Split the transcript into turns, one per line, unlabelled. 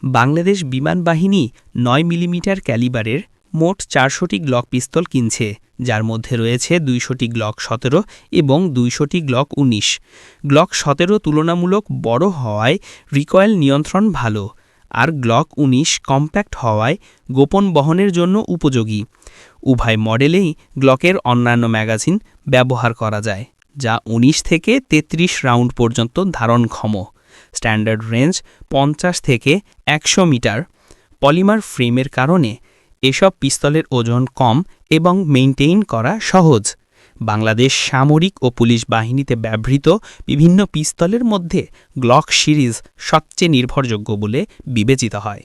বাংলাদেশ বিমান বাহিনী ৯ মিলিমিটার ক্যালিবারের মোট ৪০০টি গ্লক পিস্তল কিনছে, যার মধ্যে রয়েছে ২০০টি গ্লক ১৭ এবং ২০০টি গ্লক ১৯। গ্লক ১৭ তুলনামূলক বড় হওয়ায় রিকয়েল নিয়ন্ত্রণ ভালো, আর গ্লক ১৯ কম্প্যাক্ট হওয়ায় গোপন বহনের জন্য উপযোগী। উভয় মডেলেই গ্লকের অন্যান্য ম্যাগাজিন ব্যবহার করা যায়, যা ১৯ থেকে ৩৩ রাউন্ড পর্যন্ত ধারণক্ষম। স্ট্যান্ডার্ড রেঞ্জ ৫০ থেকে ১০০ মিটার। পলিমার ফ্রেমের কারণে এসব পিস্তলের ওজন কম এবং মেইনটেইন করা সহজ। বাংলাদেশ সামরিক ও পুলিশ বাহিনীতে ব্যবহৃত বিভিন্ন পিস্তলের মধ্যে গ্লক সিরিজ সবচেয়ে নির্ভরযোগ্য বলে বিবেচিত হয়।